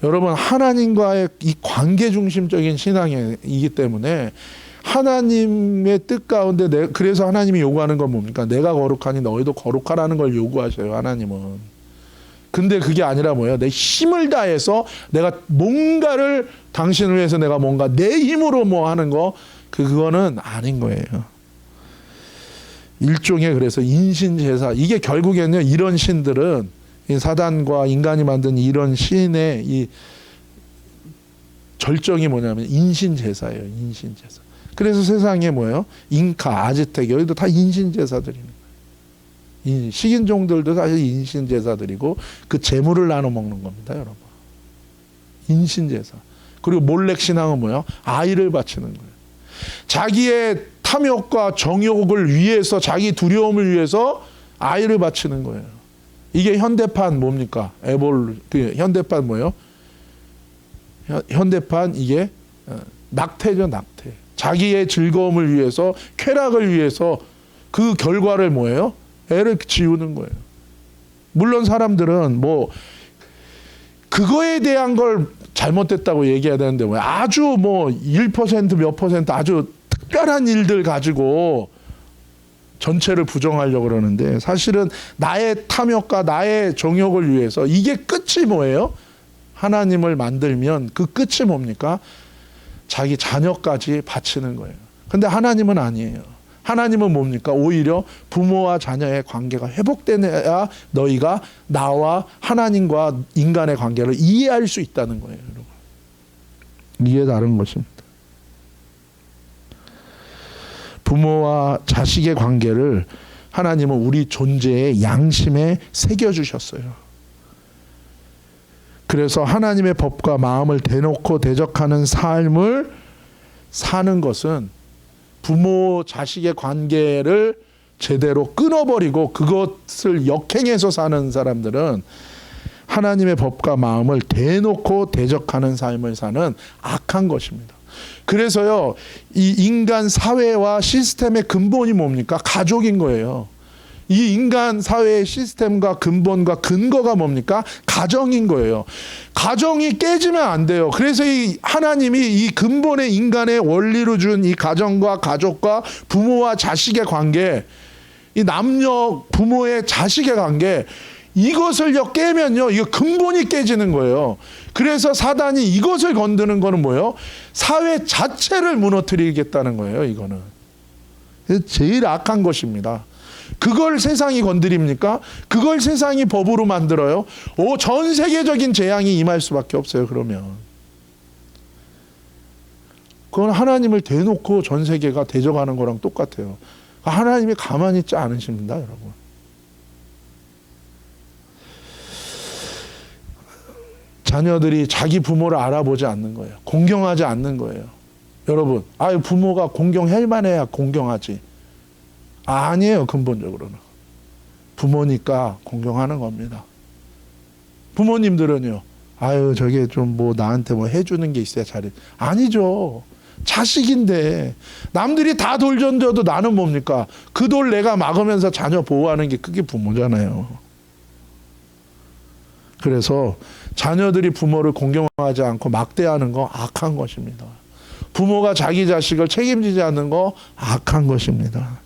여러분, 하나님과의 이 관계 중심적인 신앙이기 때문에 하나님의 뜻 가운데 그래서 하나님이 요구하는 건 뭡니까? 내가 거룩하니 너희도 거룩하라는 걸 요구하셔요, 하나님은. 근데 그게 아니라 뭐예요? 내 힘을 다해서 내가 뭔가를 당신을 위해서 내가 뭔가 내 힘으로 뭐 하는 거, 그거는 아닌 거예요. 일종의 그래서 인신제사, 이게 결국에는요, 이런 신들은 이 사단과 인간이 만든 이런 신의 이 절정이 뭐냐면 인신제사예요, 인신제사. 그래서 세상에 뭐예요? 잉카, 아즈텍, 여기도 다 인신제사들이는 거예요. 식인종들도 사실 인신제사들이고 그 재물을 나눠 먹는 겁니다, 여러분. 인신제사. 그리고 몰렉 신앙은 뭐예요? 아이를 바치는 거예요. 자기의 탐욕과 정욕을 위해서, 자기 두려움을 위해서 아이를 바치는 거예요. 이게 현대판 뭡니까? 현대판 뭐예요? 현대판 이게 낙태죠, 낙태. 자기의 즐거움을 위해서, 쾌락을 위해서 그 결과를 뭐예요? 애를 지우는 거예요. 물론 사람들은 뭐 그거에 대한 걸 잘못됐다고 얘기해야 되는데 뭐 아주 뭐 1% 몇 퍼센트 아주 특별한 일들 가지고 전체를 부정하려고 그러는데, 사실은 나의 탐욕과 나의 정욕을 위해서, 이게 끝이 뭐예요? 하나님을 만들면 그 끝이 뭡니까? 자기 자녀까지 바치는 거예요. 근데 하나님은 아니에요. 하나님은 뭡니까? 오히려 부모와 자녀의 관계가 회복되어야 너희가 나와 하나님과 인간의 관계를 이해할 수 있다는 거예요, 여러분. 이게 다른 것입니다. 부모와 자식의 관계를 하나님은 우리 존재의 양심에 새겨주셨어요. 그래서 하나님의 법과 마음을 대놓고 대적하는 삶을 사는 것은, 부모 자식의 관계를 제대로 끊어버리고 그것을 역행해서 사는 사람들은 하나님의 법과 마음을 대놓고 대적하는 삶을 사는 악한 것입니다. 그래서요, 이 인간 사회와 시스템의 근본이 뭡니까? 가족인 거예요. 이 인간 사회의 시스템과 근본과 근거가 뭡니까? 가정인 거예요. 가정이 깨지면 안 돼요. 그래서 이 하나님이 이 근본의 인간의 원리로 준 이 가정과 가족과 부모와 자식의 관계, 이 남녀 부모의 자식의 관계, 이것을요 깨면요, 이거 근본이 깨지는 거예요. 그래서 사단이 이것을 건드는 거는 뭐예요? 사회 자체를 무너뜨리겠다는 거예요, 이거는. 제일 악한 것입니다. 그걸 세상이 건드립니까? 그걸 세상이 법으로 만들어요? 전 세계적인 재앙이 임할 수밖에 없어요, 그러면. 그건 하나님을 대놓고 전 세계가 대적하는 거랑 똑같아요. 하나님이 가만히 있지 않으십니다, 여러분. 자녀들이 자기 부모를 알아보지 않는 거예요. 공경하지 않는 거예요. 여러분, 부모가 공경할 만해야 공경하지. 아니에요, 근본적으로는. 부모니까 공경하는 겁니다. 부모님들은요, 저게 좀 뭐 나한테 뭐 해주는 게 있어야 잘해. 아니죠. 자식인데 남들이 다 돌 던져도 나는 뭡니까? 그 돌 내가 막으면서 자녀 보호하는 게 그게 부모잖아요. 그래서 자녀들이 부모를 공경하지 않고 막대하는 거 악한 것입니다. 부모가 자기 자식을 책임지지 않는 거 악한 것입니다.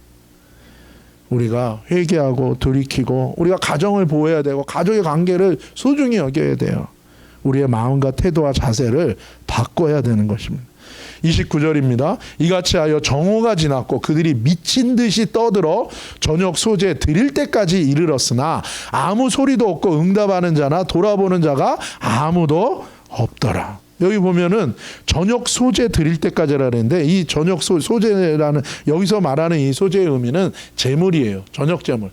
우리가 회개하고 돌이키고 우리가 가정을 보호해야 되고 가족의 관계를 소중히 여겨야 돼요. 우리의 마음과 태도와 자세를 바꿔야 되는 것입니다. 29절입니다. 이같이 하여 정오가 지났고 그들이 미친 듯이 떠들어 저녁 소재 드릴 때까지 이르렀으나 아무 소리도 없고 응답하는 자나 돌아보는 자가 아무도 없더라. 여기 보면은 저녁 소재 드릴 때까지라는데 이 저녁 소재라는 여기서 말하는 이 소재의 의미는 제물이에요. 저녁 제물.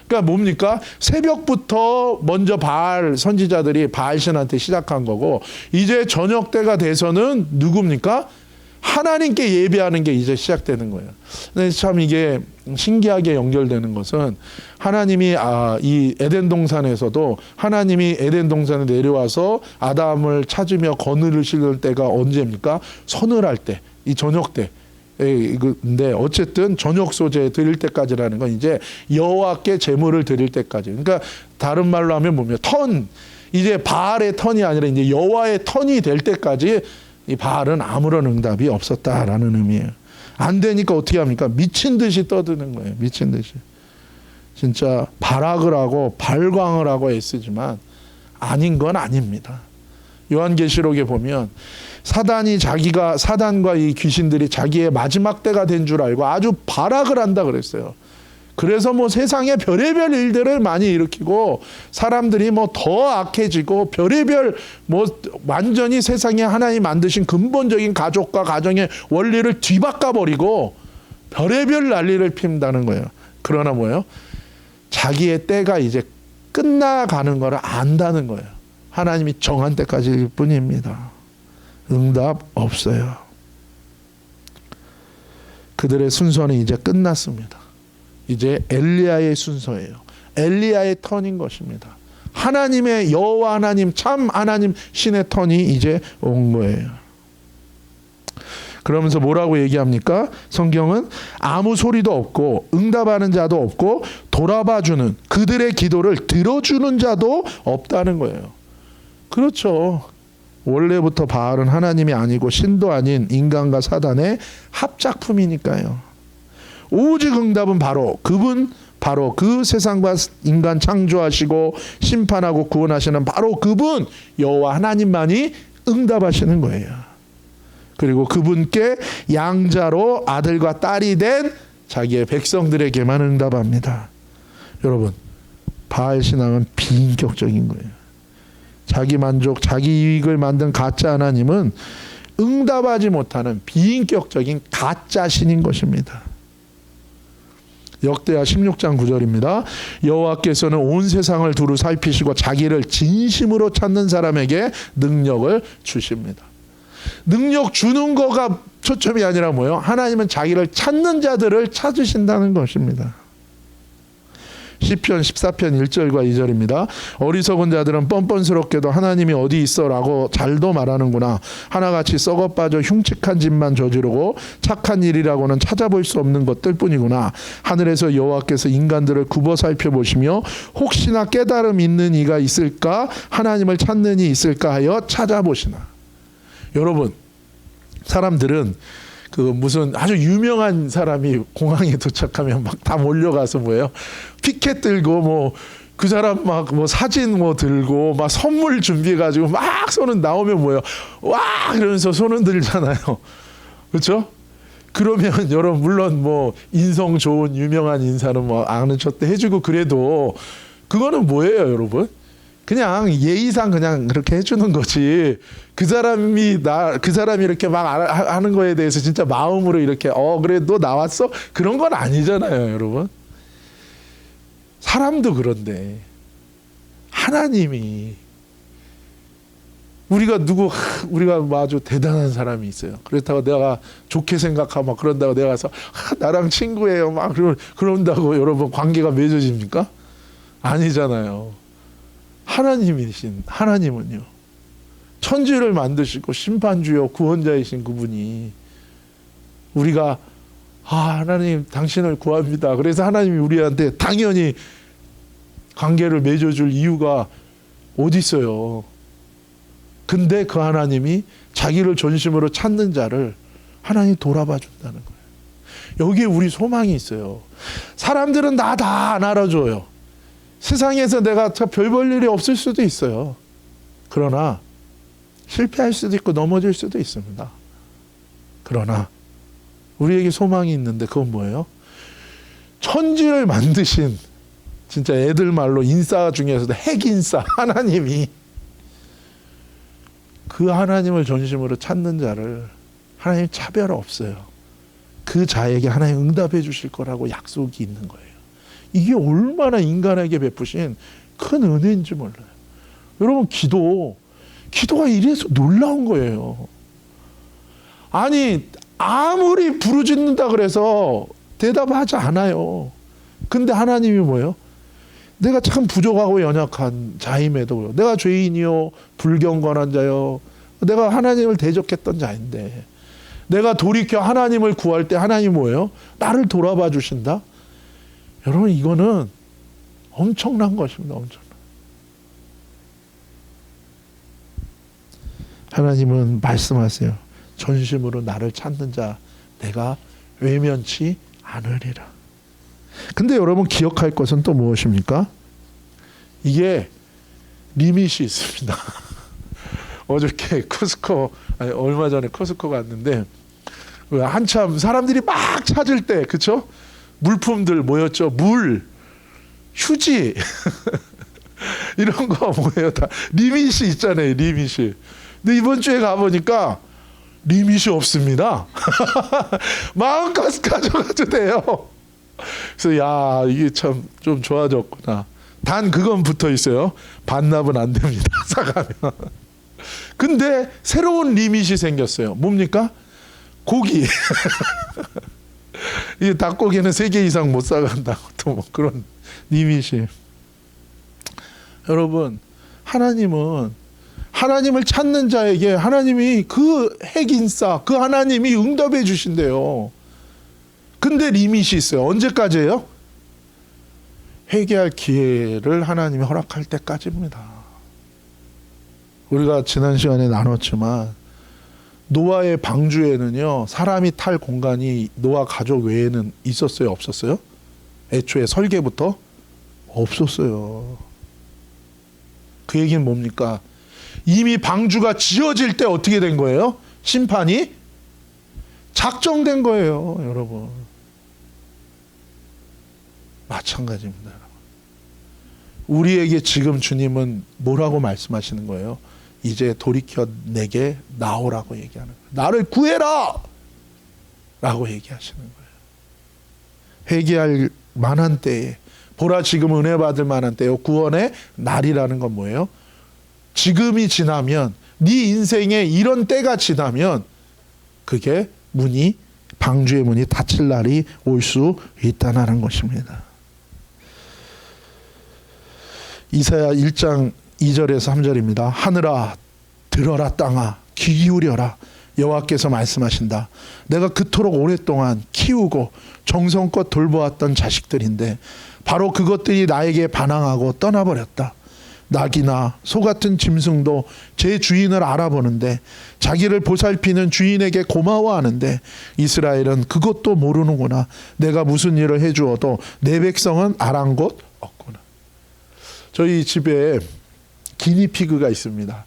그러니까 뭡니까? 새벽부터 먼저 바알 선지자들이 바알 신한테 시작한 거고 이제 저녁 때가 돼서는 누굽니까? 하나님께 예배하는 게 이제 시작되는 거예요. 근데 참 이게 신기하게 연결되는 것은 하나님이 이 에덴 동산에서도 하나님이 에덴 동산에 내려와서 아담을 찾으며 거느를 실을 때가 언제입니까? 서늘할 때, 이 저녁 때. 근데 어쨌든 저녁 소재 드릴 때까지라는 건 이제 여호와께 제물을 드릴 때까지. 그러니까 다른 말로 하면 뭐냐? 이제 바알의 턴이 아니라 이제 여호와의 턴이 될 때까지 이 바알은 아무런 응답이 없었다라는 의미예요. 안 되니까 어떻게 합니까? 미친 듯이 떠드는 거예요. 미친 듯이. 진짜 발악을 하고 발광을 하고 애쓰지만 아닌 건 아닙니다. 요한계시록에 보면 사단과 이 귀신들이 자기의 마지막 때가 된 줄 알고 아주 발악을 한다 그랬어요. 그래서 뭐 세상에 별의별 일들을 많이 일으키고 사람들이 뭐 더 악해지고 별의별 뭐 완전히 세상에 하나님 만드신 근본적인 가족과 가정의 원리를 뒤바꿔 버리고 별의별 난리를 피운다는 거예요. 그러나 뭐예요? 자기의 때가 이제 끝나가는 걸 안다는 거예요. 하나님이 정한 때까지일 뿐입니다. 응답 없어요. 그들의 순서는 이제 끝났습니다. 이제 엘리야의 순서예요. 엘리야의 턴인 것입니다. 하나님의 여호와 하나님 참 하나님 신의 턴이 이제 온 거예요. 그러면서 뭐라고 얘기합니까? 성경은 아무 소리도 없고 응답하는 자도 없고 돌아봐주는 그들의 기도를 들어주는 자도 없다는 거예요. 그렇죠. 원래부터 바알은 하나님이 아니고 신도 아닌 인간과 사단의 합작품이니까요. 오직 응답은 바로 그 세상과 인간 창조하시고 심판하고 구원하시는 바로 그분 여호와 하나님만이 응답하시는 거예요. 그리고 그분께 양자로 아들과 딸이 된 자기의 백성들에게만 응답합니다. 여러분, 바알 신앙은 비인격적인 거예요. 자기 만족, 자기 이익을 만든 가짜 하나님은 응답하지 못하는 비인격적인 가짜 신인 것입니다. 역대하 16장 9절입니다. 여호와께서는 온 세상을 두루 살피시고 자기를 진심으로 찾는 사람에게 능력을 주십니다. 능력 주는 거가 초점이 아니라 뭐예요? 하나님은 자기를 찾는 자들을 찾으신다는 것입니다. 시편 14편 1절과 2절입니다. 어리석은 자들은 뻔뻔스럽게도 하나님이 어디 있어라고 잘도 말하는구나. 하나같이 썩어빠져 흉측한 짓만 저지르고 착한 일이라고는 찾아볼 수 없는 것들 뿐이구나. 하늘에서 여호와께서 인간들을 굽어 살펴보시며 혹시나 깨달음 있는 이가 있을까 하나님을 찾는 이 있을까 하여 찾아보시나. 여러분, 사람들은 그 무슨 아주 유명한 사람이 공항에 도착하면 막 다 몰려가서 뭐예요? 피켓 들고 뭐 그 사람 막 뭐 사진 뭐 들고 막 선물 준비해가지고 막 손은 나오면 뭐예요? 와! 이러면서 손은 들잖아요. 그렇죠? 그러면 여러분 물론 뭐 인성 좋은 유명한 인사는 뭐 아는 척도 해주고 그래도 그거는 뭐예요, 여러분? 그냥 예의상 그냥 그렇게 해주는 거지. 그 사람이 이렇게 막 하는 거에 대해서 진짜 마음으로 이렇게 그래 너 나왔어? 그런 건 아니잖아요, 여러분. 사람도 그런데 하나님이 우리가 아주 대단한 사람이 있어요. 그렇다고 내가 좋게 생각하고 막 그런다고 내가 가서 나랑 친구예요 막 그런다고 여러분 관계가 맺어집니까? 아니잖아요. 하나님은요. 천지를 만드시고 심판주요 구원자이신 그분이 우리가 하나님 당신을 구합니다. 그래서 하나님이 우리한테 당연히 관계를 맺어줄 이유가 어디 있어요. 근데 그 하나님이 자기를 전심으로 찾는 자를 하나님이 돌아봐 준다는 거예요. 여기에 우리 소망이 있어요. 사람들은 나 다 안 알아줘요. 세상에서 내가 별 볼 일이 없을 수도 있어요. 그러나 실패할 수도 있고 넘어질 수도 있습니다. 그러나 우리에게 소망이 있는데 그건 뭐예요? 천지를 만드신 진짜 애들 말로 인싸 중에서도 핵인싸 하나님이 그 하나님을 전심으로 찾는 자를 하나님 차별 없어요. 그 자에게 하나님 응답해 주실 거라고 약속이 있는 거예요. 이게 얼마나 인간에게 베푸신 큰 은혜인지 몰라요. 여러분 기도가 이래서 놀라운 거예요. 아니 아무리 부르짖는다 그래서 대답하지 않아요. 근데 하나님이 뭐예요? 내가 참 부족하고 연약한 자임에도 내가 죄인이요 불경건한 자요 내가 하나님을 대적했던 자인데 내가 돌이켜 하나님을 구할 때 하나님 뭐예요? 나를 돌아봐 주신다? 여러분 이거는 엄청난 것입니다. 엄청난. 하나님은 말씀하세요. 전심으로 나를 찾는 자 내가 외면치 않으리라. 근데 여러분 기억할 것은 또 무엇입니까? 이게 리밋이 있습니다. 어저께 얼마 전에 코스코 갔는데 한참 사람들이 막 찾을 때 그쵸? 물품들 뭐였죠? 물, 휴지 이런 거 뭐예요? 다 리밋이 있잖아요. 리밋이. 근데 이번 주에 가보니까 리밋이 없습니다. 마음껏 가져가도 돼요. 그래서 야 이게 참 좀 좋아졌구나. 단 그건 붙어 있어요. 반납은 안 됩니다. 사가면. 근데 새로운 리밋이 생겼어요. 뭡니까? 고기. 이 닭고기는 3개 이상 못 사간다고 또 뭐 그런 리밋이. 여러분 하나님은 하나님을 찾는 자에게 하나님이 그 핵인싸 그 하나님이 응답해 주신대요. 근데 리밋이 있어요. 언제까지예요? 회개할 기회를 하나님이 허락할 때까지입니다. 우리가 지난 시간에 나눴지만 노아의 방주에는요 사람이 탈 공간이 노아 가족 외에는 있었어요? 없었어요? 애초에 설계부터 없었어요. 그 얘기는 뭡니까? 이미 방주가 지어질 때 어떻게 된 거예요? 심판이 작정된 거예요. 여러분 마찬가지입니다. 우리에게 지금 주님은 뭐라고 말씀하시는 거예요? 이제 돌이켜 내게 나오라고 얘기하는 거예요. 나를 구해라! 라고 얘기하시는 거예요. 회개할 만한 때에 보라 지금 은혜 받을 만한 때요. 구원의 날이라는 건 뭐예요? 지금이 지나면 네 인생에 이런 때가 지나면 그게 방주의 문이 닫힐 날이 올 수 있다는 것입니다. 이사야 1장 2절에서 3절입니다. 하늘아 들어라 땅아 귀 기울여라 여호와께서 말씀하신다. 내가 그토록 오랫동안 키우고 정성껏 돌보았던 자식들인데 바로 그것들이 나에게 반항하고 떠나버렸다. 낙이나 소 같은 짐승도 제 주인을 알아보는데 자기를 보살피는 주인에게 고마워하는데 이스라엘은 그것도 모르는구나. 내가 무슨 일을 해주어도 내 백성은 아랑곳 없구나. 저희 집에 기니피그가 있습니다.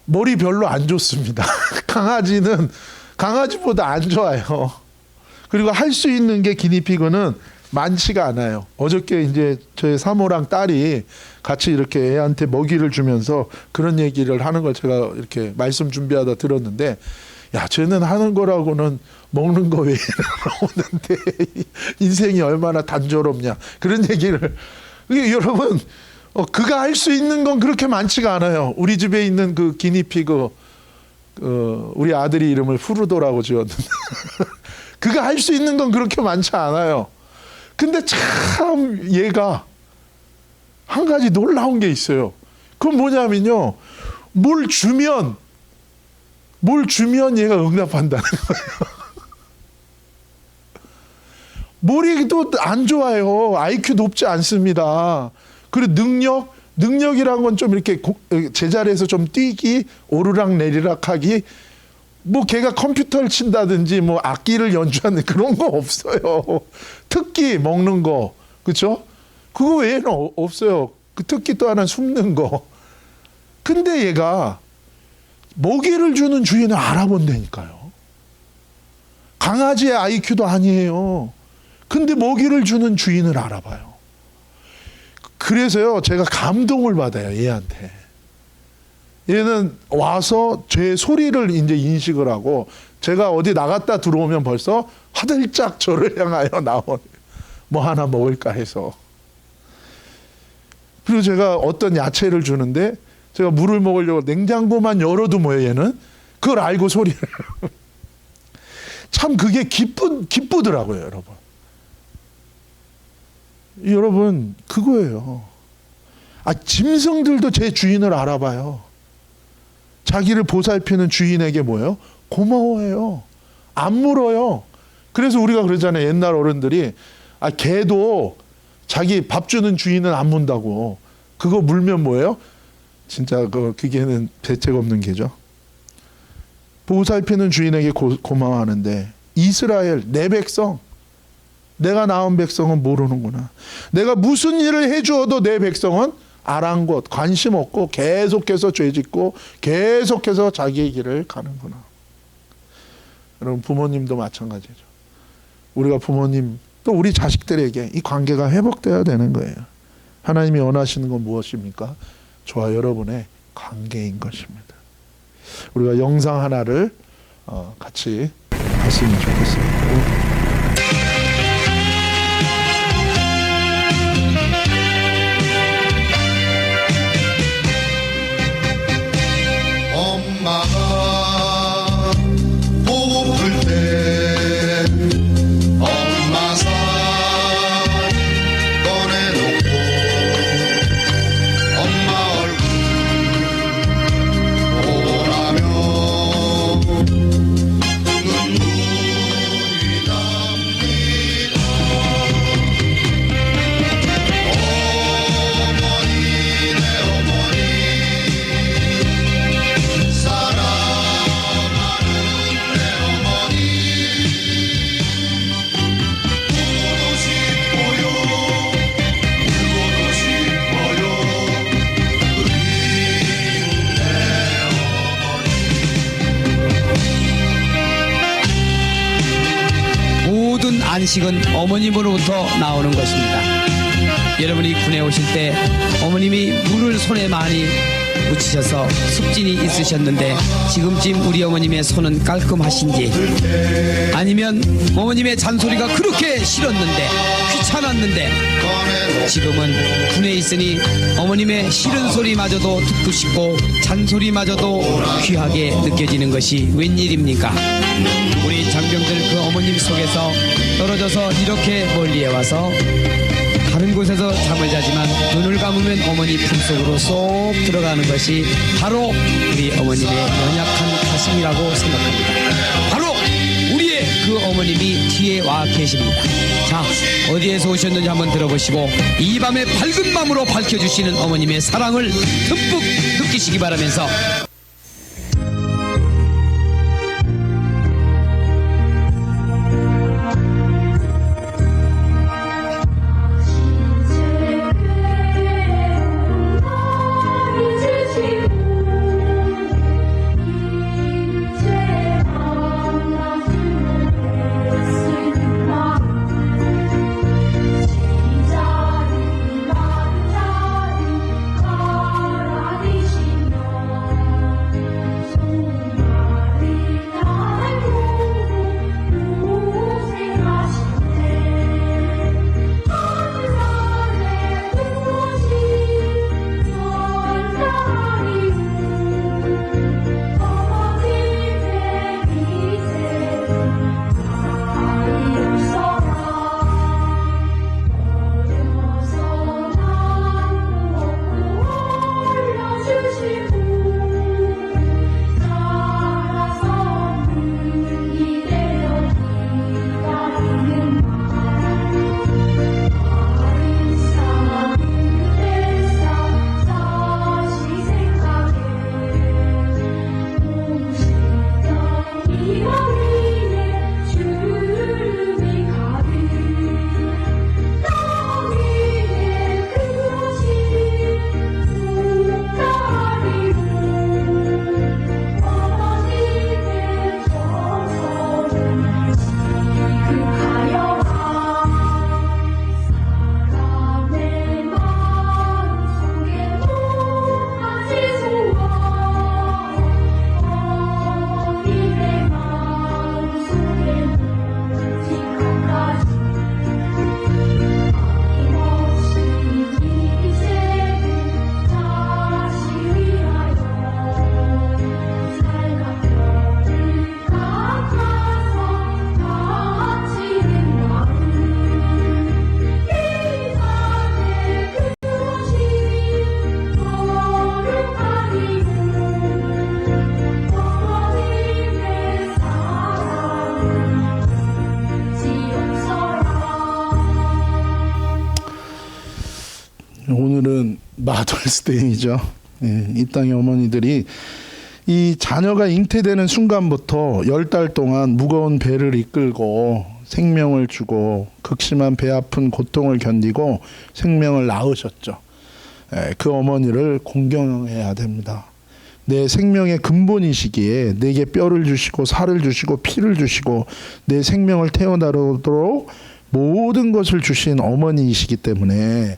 머리 별로 안 좋습니다. 강아지는 강아지보다 안 좋아요. 그리고 할 수 있는 게 기니피그는 많지가 않아요. 어저께 이제 저희 사모랑 딸이 같이 이렇게 애한테 먹이를 주면서 그런 얘기를 하는 걸 제가 이렇게 말씀 준비하다 들었는데, 야, 쟤는 하는 거라고는 먹는 거 외에는 없는데 인생이 얼마나 단조롭냐 그런 얘기를. 여러분 그가 할 수 있는 건 그렇게 많지가 않아요. 우리 집에 있는 그 기니피그 우리 아들이 이름을 후르도라고 지었는데 그가 할 수 있는 건 그렇게 많지 않아요. 근데 참 얘가 한 가지 놀라운 게 있어요. 그건 뭐냐면요, 뭘 주면 얘가 응답한다는 거예요. 머리도 안 좋아요. IQ 높지 않습니다. 그리고 능력이란 건 좀 이렇게 제자리에서 좀 뛰기, 오르락 내리락 하기, 뭐 걔가 컴퓨터를 친다든지 뭐 악기를 연주하는 그런 거 없어요. 특기 먹는 거, 그렇죠? 그거 외에는 없어요. 그 특기 또 하나 숨는 거. 근데 얘가 먹이를 주는 주인을 알아본다니까요. 강아지의 IQ도 아니에요. 근데 먹이를 주는 주인을 알아봐요. 그래서요, 제가 감동을 받아요, 얘한테. 얘는 와서 제 소리를 이제 인식을 하고, 제가 어디 나갔다 들어오면 벌써 화들짝 저를 향하여 나오는, 뭐 하나 먹을까 해서. 그리고 제가 어떤 야채를 주는데, 제가 물을 먹으려고 냉장고만 열어두면 얘는 그걸 알고 소리를. 참 그게 기쁘더라고요, 여러분. 여러분, 그거예요. 짐승들도 제 주인을 알아봐요. 자기를 보살피는 주인에게 뭐예요? 고마워해요. 안 물어요. 그래서 우리가 그러잖아요. 옛날 어른들이 개도 자기 밥 주는 주인은 안 문다고. 그거 물면 뭐예요? 진짜 그게는 대책 없는 개죠. 보살피는 주인에게 고마워하는데, 이스라엘 내 백성, 내가 낳은 백성은 모르는구나. 내가 무슨 일을 해주어도 내 백성은 아랑곳 관심 없고 계속해서 죄짓고 계속해서 자기의 길을 가는구나. 여러분, 부모님도 마찬가지죠. 우리가 부모님 또 우리 자식들에게 이 관계가 회복되어야 되는 거예요. 하나님이 원하시는 건 무엇입니까? 저와 여러분의 관계인 것입니다. 우리가 영상 하나를 같이 봤으면 좋겠습니다. 엄마가 고플 때 엄마 살 꺼내놓고 엄마 얼굴 보라며 눈물이 납니다. 어머니 내 어머니 사랑하는 내 어머니 울고도 싶어요. 울고도 싶어요. 그리운 내 모든 안식은 어머님으로부터 나오는 것입니다. 여러분이 군에 오실 때 어머님이 물을 손에 많이 묻히셔서 습진이 있으셨는데 지금쯤 우리 어머님의 손은 깔끔하신지, 아니면 어머님의 잔소리가 그렇게 싫었는데 귀찮았는데 지금은 군에 있으니 어머님의 싫은 소리마저도 듣고 싶고 잔소리마저도 귀하게 느껴지는 것이 웬일입니까? 우리 장병들 그 어머님 속에서 떨어져서 이렇게 멀리에 와서 다른 곳에서 잠을 자지만 눈을 감으면 어머니 품속으로 쏙 들어가는 것이 바로 우리 어머님의 연약한 가슴이라고 생각합니다. 바로 우리의 그 어머님이 뒤에 와 계십니다. 자, 어디에서 오셨는지 한번 들어보시고 이 밤에 밝은 밤으로 밝혀주시는 어머님의 사랑을 듬뿍 느끼시기 바라면서 이 오늘은 마더스데이죠. 예, 이 땅의 어머니들이 이 자녀가 잉태되는 순간부터 10달 동안 무거운 배를 이끌고 생명을 주고 극심한 배 아픈 고통을 견디고 생명을 낳으셨죠. 예, 그 어머니를 공경해야 됩니다. 내 생명의 근본이시기에 내게 뼈를 주시고 살을 주시고 피를 주시고 내 생명을 태어나도록 모든 것을 주신 어머니이시기 때문에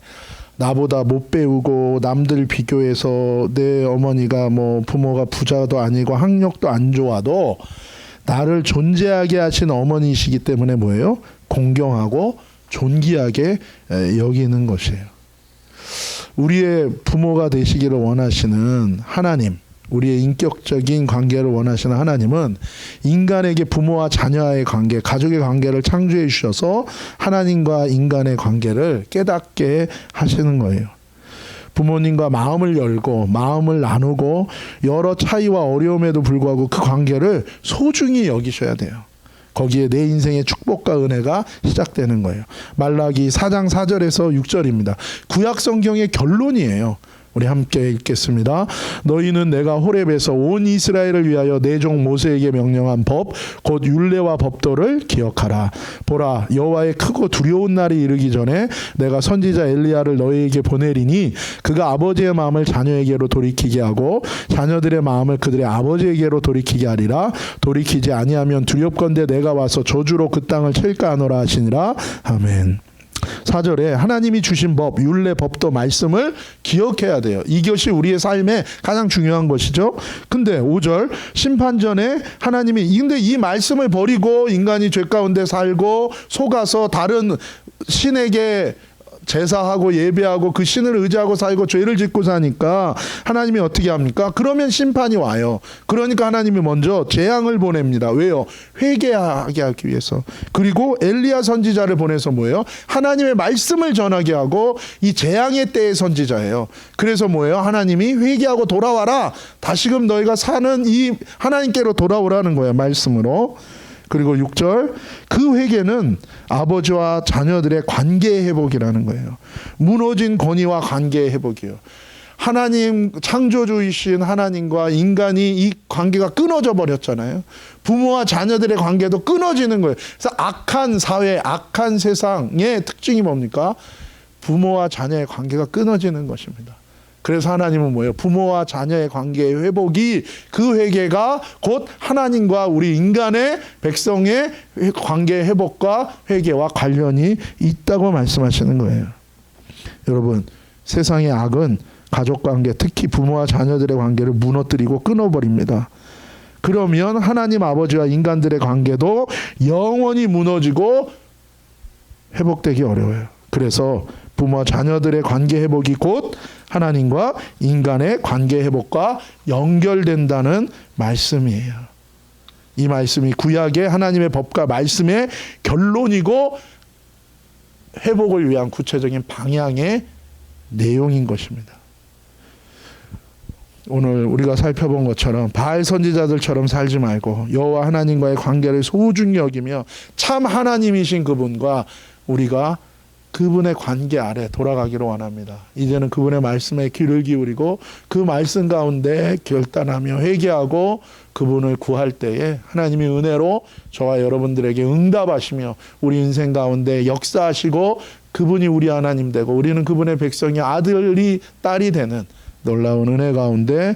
나보다 못 배우고 남들 비교해서 내 어머니가 뭐 부모가 부자도 아니고 학력도 안 좋아도 나를 존재하게 하신 어머니이시기 때문에 뭐예요? 공경하고 존귀하게 여기는 것이에요. 우리의 부모가 되시기를 원하시는 하나님, 우리의 인격적인 관계를 원하시는 하나님은 인간에게 부모와 자녀의 관계, 가족의 관계를 창조해 주셔서 하나님과 인간의 관계를 깨닫게 하시는 거예요. 부모님과 마음을 열고 마음을 나누고 여러 차이와 어려움에도 불구하고 그 관계를 소중히 여기셔야 돼요. 거기에 내 인생의 축복과 은혜가 시작되는 거예요. 말라기 4장 4절에서 6절입니다. 구약 성경의 결론이에요. 우리 함께 읽겠습니다. 너희는 내가 호렙에서 온 이스라엘을 위하여 내 종 모세에게 명령한 법 곧 율례와 법도를 기억하라. 보라, 여호와의 크고 두려운 날이 이르기 전에 내가 선지자 엘리야를 너희에게 보내리니 그가 아버지의 마음을 자녀에게로 돌이키게 하고 자녀들의 마음을 그들의 아버지에게로 돌이키게 하리라. 돌이키지 아니하면 두렵건대 내가 와서 저주로 그 땅을 칠까 하노라 하시니라. 아멘. 4절에 하나님이 주신 법, 율례, 법도, 말씀을 기억해야 돼요. 이것이 우리의 삶에 가장 중요한 것이죠. 근데 5절 심판 전에 하나님이 근데 이 말씀을 버리고 인간이 죄 가운데 살고 속아서 다른 신에게 제사하고 예배하고 그 신을 의지하고 살고 죄를 짓고 사니까 하나님이 어떻게 합니까? 그러면 심판이 와요. 그러니까 하나님이 먼저 재앙을 보냅니다. 왜요? 회개하게 하기 위해서. 그리고 엘리야 선지자를 보내서 뭐예요? 하나님의 말씀을 전하게 하고 이 재앙의 때의 선지자예요. 그래서 뭐예요? 하나님이 회개하고 돌아와라. 다시금 너희가 사는 이 하나님께로 돌아오라는 거예요. 말씀으로. 그리고 6절 그 회개는 아버지와 자녀들의 관계 회복이라는 거예요. 무너진 권위와 관계 회복이에요. 하나님 창조주이신 하나님과 인간이 이 관계가 끊어져 버렸잖아요. 부모와 자녀들의 관계도 끊어지는 거예요. 그래서 악한 사회, 악한 세상의 특징이 뭡니까? 부모와 자녀의 관계가 끊어지는 것입니다. 그래서 하나님은 뭐예요? 부모와 자녀의 관계의 회복이 그 회개가 곧 하나님과 우리 인간의 백성의 관계 회복과 회개와 관련이 있다고 말씀하시는 거예요. 여러분, 세상의 악은 가족관계, 특히 부모와 자녀들의 관계를 무너뜨리고 끊어버립니다. 그러면 하나님 아버지와 인간들의 관계도 영원히 무너지고 회복되기 어려워요. 그래서 부모와 자녀들의 관계 회복이 곧 하나님과 인간의 관계 회복과 연결된다는 말씀이에요. 이 말씀이 구약의 하나님의 법과 말씀의 결론이고 회복을 위한 구체적인 방향의 내용인 것입니다. 오늘 우리가 살펴본 것처럼 바알 선지자들처럼 살지 말고 여호와 하나님과의 관계를 소중히 여기며 참 하나님이신 그분과 우리가 그분의 관계 아래 돌아가기를 원합니다. 이제는 그분의 말씀에 귀를 기울이고 그 말씀 가운데 결단하며 회개하고 그분을 구할 때에 하나님이 은혜로 저와 여러분들에게 응답하시며 우리 인생 가운데 역사하시고 그분이 우리 하나님 되고 우리는 그분의 백성이 아들이 딸이 되는 놀라운 은혜 가운데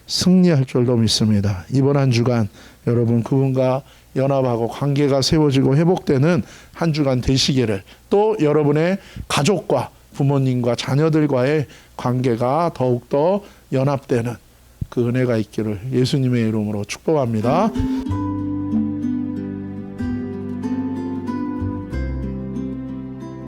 승리할 줄도 믿습니다. 이번 한 주간 여러분 그분과 연합하고 관계가 세워지고 회복되는 한 주간 되시기를, 또 여러분의 가족과 부모님과 자녀들과의 관계가 더욱더 연합되는 그 은혜가 있기를 예수님의 이름으로 축복합니다.